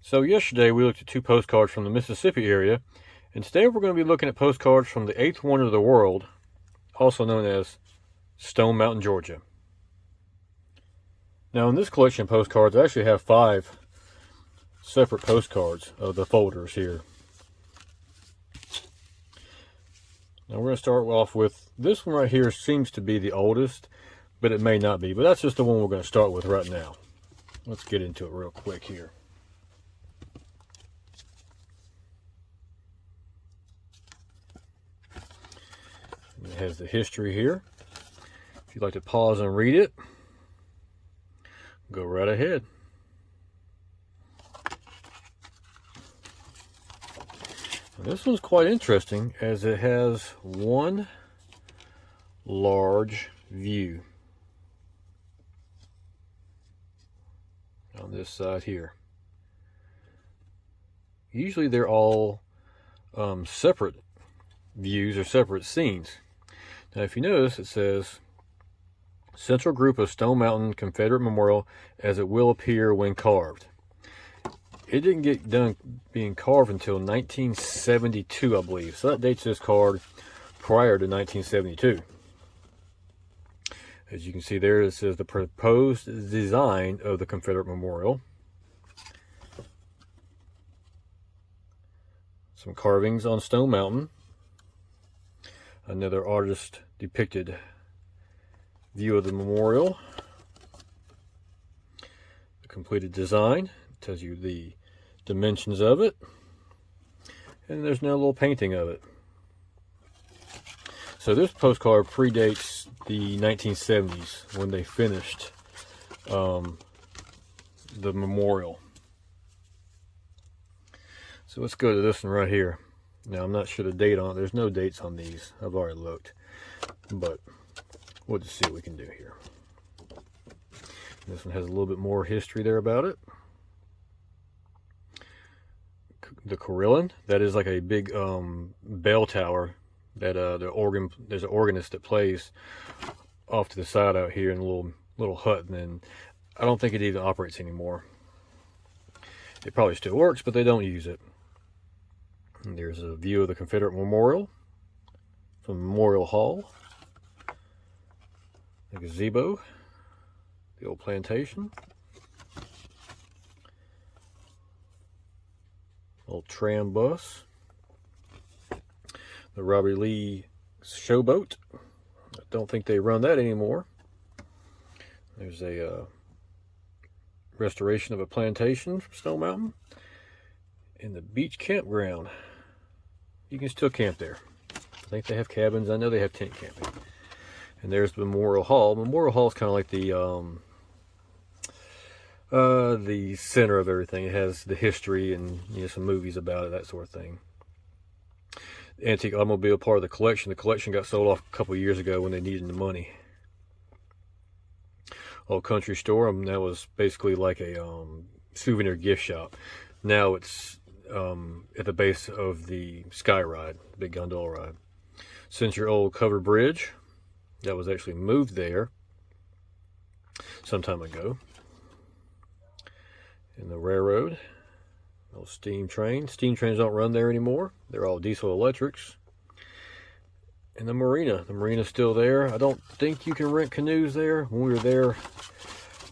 So yesterday we looked at two postcards from the Mississippi area, and today we're going to be looking at postcards from the eighth wonder of the world, also known as Stone Mountain, Georgia. Now in this collection of postcards, I actually have 5 separate postcards of the folders here. Now we're going to start off with this one right here. Seems to be the oldest, but it may not be. But that's just the one we're going to start with right now. Let's get into it real quick here. It has the history here. If you'd like to pause and read it, go right ahead. Now, this one's quite interesting as it has one large view on this side here. Usually they're all separate views or separate scenes. Now if you notice, it says central group of Stone Mountain Confederate Memorial as it will appear when carved. It didn't get done being carved until 1972, I believe. So that dates this card prior to 1972. As you can see there, it says the proposed design of the Confederate Memorial. Some carvings on Stone Mountain. Another artist depicted view of the memorial. The completed design tells you the dimensions of it. And there's now a little painting of it. So this postcard predates the 1970s when they finished the memorial. So let's go to this one right here. Now, I'm not sure the date on it. There's no dates on these. I've already looked. But we'll just see what we can do here. This one has a little bit more history there about it. The carillon, that is like a big bell tower that there's an organist that plays off to the side out here in a little hut. And then I don't think it even operates anymore. It probably still works, but they don't use it. And there's a view of the Confederate Memorial from Memorial Hall. The gazebo, the old plantation. Old tram bus. The Robert Lee showboat. I don't think they run that anymore. There's a restoration of a plantation from Stone Mountain. And the beach campground. You can still camp there. I think they have cabins. I know they have tent camping. And there's the Memorial Hall. Memorial Hall is kind of like the center of everything. It has the history and some movies about it, that sort of thing. The antique automobile part of the collection. The collection got sold off a couple of years ago when they needed the money. Old country store. That was basically like a souvenir gift shop. Now it's at the base of the Sky Ride, the big gondola ride. Century-old covered bridge that was actually moved there some time ago. And the railroad, those steam trains. Steam trains don't run there anymore. They're all diesel electrics. And the marina's still there. I don't think you can rent canoes there. When we were there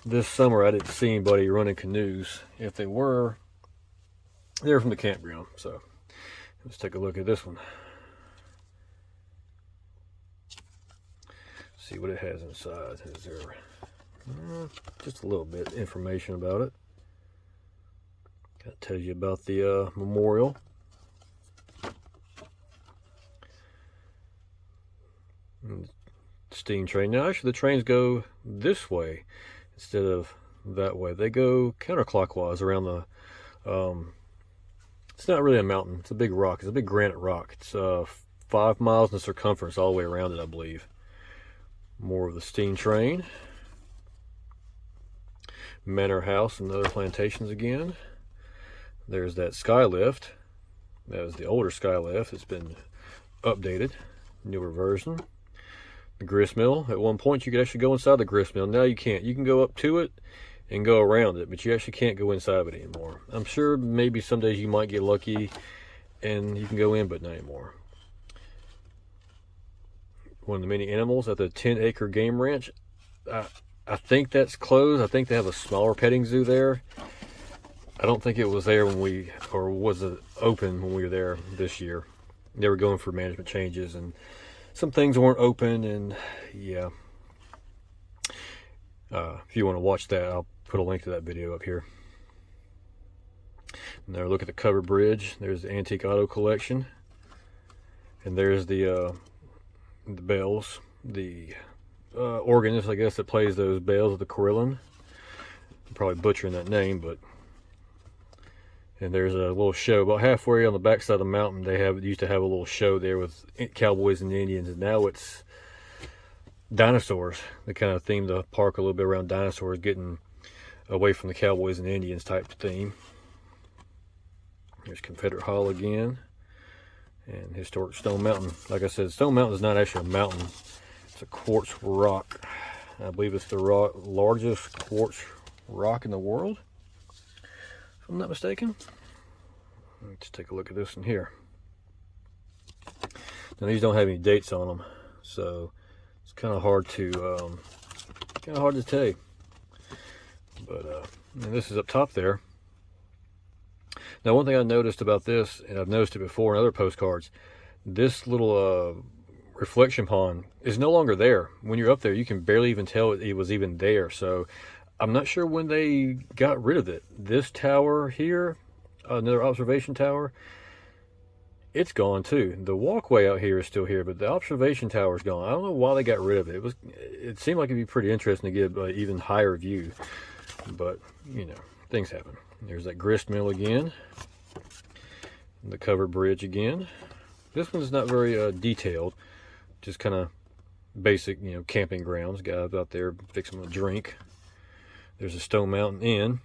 this summer, I didn't see anybody running canoes. If they were, they're from the campground. So let's take a look at this one. See what it has inside. Is there just a little bit of information about it. That tells you about the memorial. And steam train. Now actually the trains go this way instead of that way. They go counterclockwise around the it's not really a mountain. It's a big rock. It's a big granite rock. It's 5 miles in circumference all the way around it, I believe. More of the steam train. Manor House and other plantations again. There's that sky lift. That was the older sky lift. It's been updated. Newer version. The grist mill. At one point you could actually go inside the grist mill. Now you can't. You can go up to it and go around it, but you actually can't go inside of it anymore. I'm sure maybe some days you might get lucky and you can go in, but not anymore. One of the many animals at the 10-acre game ranch. I think that's closed. I think they have a smaller petting zoo there. I don't think it was there was it open when we were there this year. They were going for management changes and some things weren't open, and yeah. If you want to watch that, I'll put a link to that video up here. And there, look at the covered bridge. There's the antique auto collection, and there's the bells, the organist, I guess, that plays those bells of the carillon. I'm probably butchering that name, but. And there's a little show about halfway on the backside of the mountain. They used to have a little show there with cowboys and Indians, and now it's dinosaurs. They kind of themed the park a little bit around dinosaurs, getting away from the cowboys and Indians type theme. There's Confederate Hall again, and historic Stone Mountain. Like I said, Stone Mountain is not actually a mountain. It's a quartz rock. I believe it's the largest quartz rock in the world, if I'm not mistaken. Let's take a look at this one here. Now these don't have any dates on them, so it's kind of hard to tell. But and this is up top there. Now, one thing I noticed about this, and I've noticed it before in other postcards, this little reflection pond is no longer there. When you're up there, you can barely even tell it was even there. So I'm not sure when they got rid of it. This tower here, another observation tower, it's gone too. The walkway out here is still here, but the observation tower is gone. I don't know why they got rid of it. It seemed like it'd be pretty interesting to get an even higher view, but you know, things happen. There's that grist mill again, the covered bridge again. This one's not very detailed, just kind of basic, you know, camping grounds. Guys out there fixing a drink. There's a Stone Mountain Inn.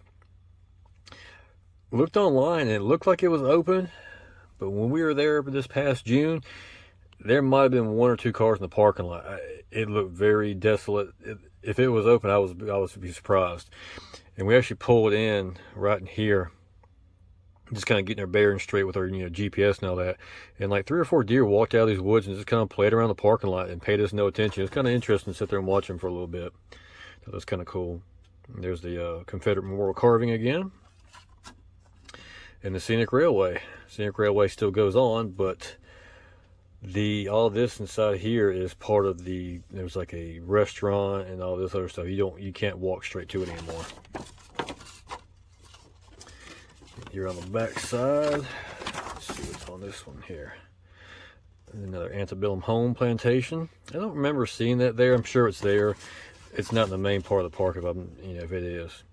Looked online and it looked like it was open, but when we were there this past June, there might have been one or two cars in the parking lot. It looked very desolate. If it was open, I would be surprised. And we actually pulled in right in here, just kind of getting our bearings straight with our GPS and all that. And like 3 or 4 deer walked out of these woods and just kind of played around the parking lot and paid us no attention. It's kind of interesting to sit there and watch them for a little bit. So that's kind of cool. And there's the Confederate memorial carving again. And the scenic railway. Scenic railway still goes on, but all this inside here is part of there's like a restaurant and all this other stuff. You can't walk straight to it anymore. You're on the back side. Let's see what's on this one here. Another antebellum home plantation. I don't remember seeing that there. I'm sure it's there. It's not in the main part of the park if it is.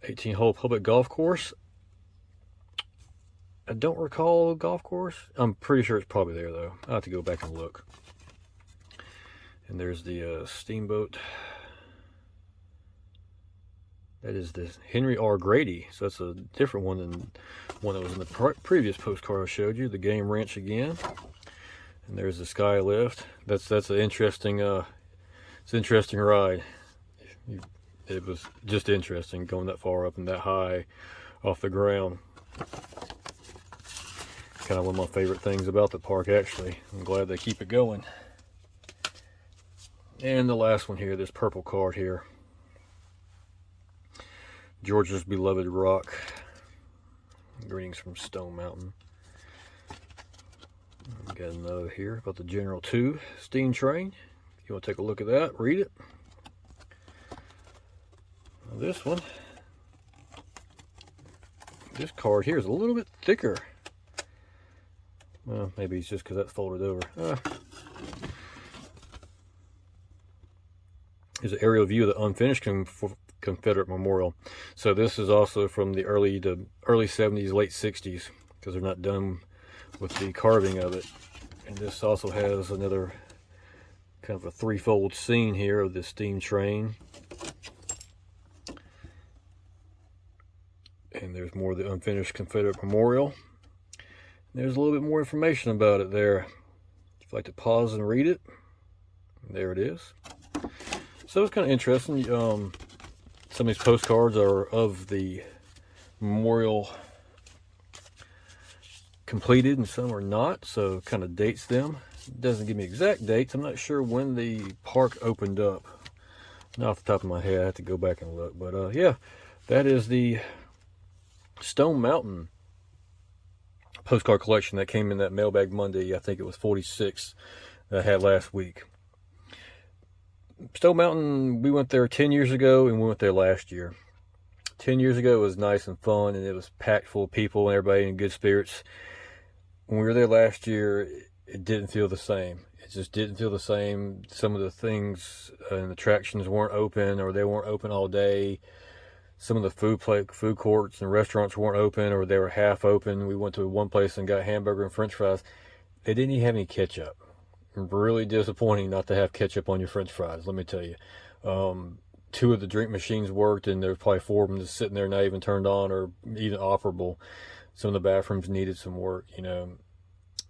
18-hole public golf course. I don't recall a golf course. I'm pretty sure it's probably there though. I'll have to go back and look. And there's the steamboat. That is the Henry R. Grady. So that's a different one than one that was in the previous postcard I showed you. The game ranch again. And there's the sky lift. That's an interesting it's an interesting ride. It was just interesting going that far up and that high off the ground. Kind of one of my favorite things about the park, actually. I'm glad they keep it going. And the last one here, this purple card here. Georgia's beloved rock. Greetings from Stone Mountain. We got another here about the General 2 steam train. If you want to take a look at that, read it. Now this one, this card here is a little bit thicker. Well, maybe it's just because that's folded over. Here's an aerial view of the unfinished Confederate memorial. So this is also from the early 70s, late 60s, because they're not done with the carving of it. And this also has another kind of a threefold scene here of the steam train. And there's more of the unfinished Confederate memorial. There's a little bit more information about it there. If you'd like to pause and read it, there it is. So it's kind of interesting. Some of these postcards are of the memorial completed and some are not, so kind of dates them. It doesn't give me exact dates. I'm not sure when the park opened up. Not off the top of my head, I have to go back and look. But yeah, that is the Stone Mountain postcard collection that came in that Mailbag Monday. I think it was 46 that I had last week. Stone Mountain, we went there 10 years ago and we went there last year. 10 years ago it was nice and fun and it was packed full of people and everybody in good spirits. When we were there last year, it didn't feel the same. It just didn't feel the same. Some of the things and attractions weren't open, or they weren't open all day. Some of the food courts and restaurants weren't open, or they were half open. We went to one place and got hamburger and french fries. They didn't even have any ketchup. Really disappointing not to have ketchup on your french fries, let me tell you. Two of the drink machines worked, and there were probably four of them just sitting there not even turned on or even operable. Some of the bathrooms needed some work, you know.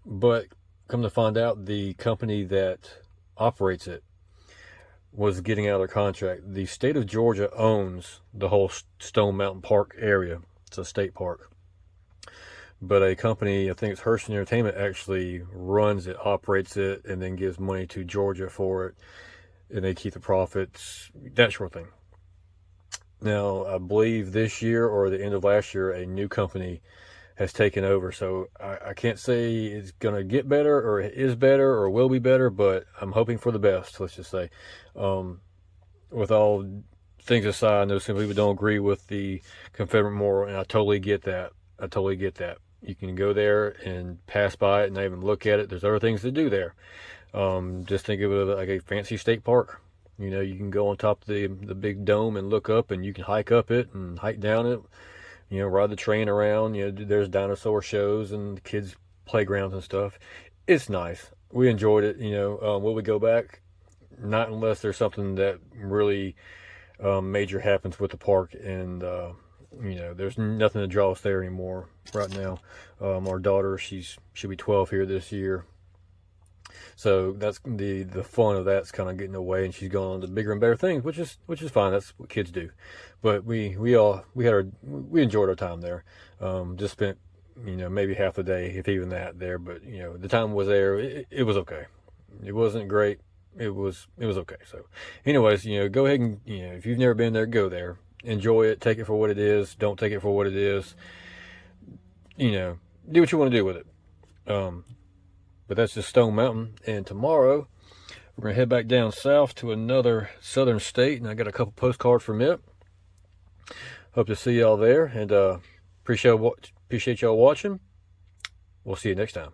But come to find out, the company that operates it was getting out of their contract. The state of Georgia owns the whole Stone Mountain Park area. It's a state park. But a company, I think it's Hearst Entertainment, actually runs it, operates it, and then gives money to Georgia for it. And they keep the profits, that sort of thing. Now, I believe this year or the end of last year, a new company has taken over. So I can't say it's going to get better or it is better or will be better, but I'm hoping for the best, let's just say. With all things aside, I know some people don't agree with the Confederate memorial, and I totally get that. I totally get that. You can go there and pass by it and not even look at it. There's other things to do there. Just think of it like a fancy state park. You know, you can go on top of the big dome and look up, and you can hike up it and hike down it. You know, ride the train around. You know, there's dinosaur shows and kids' playgrounds and stuff. It's nice. We enjoyed it. You know, will we go back? Not unless there's something that really major happens with the park, and you know, there's nothing to draw us there anymore right now. Our daughter, she'll be 12 here this year. So that's the fun of that's kind of getting away, and she's going on to bigger and better things, which is fine. That's what kids do. But we enjoyed our time there. Just spent, you know, maybe half a day, if even that, there. But you know, the time was there. It was okay. It wasn't great. It was okay. So, anyways, you know, go ahead and, you know, if you've never been there, go there. Enjoy it. Take it for what it is. Don't take it for what it is. You know, do what you want to do with it. But that's just Stone Mountain. And tomorrow, we're going to head back down south to another southern state. And I got a couple postcards from it. Hope to see y'all there. And appreciate y'all watching. We'll see you next time.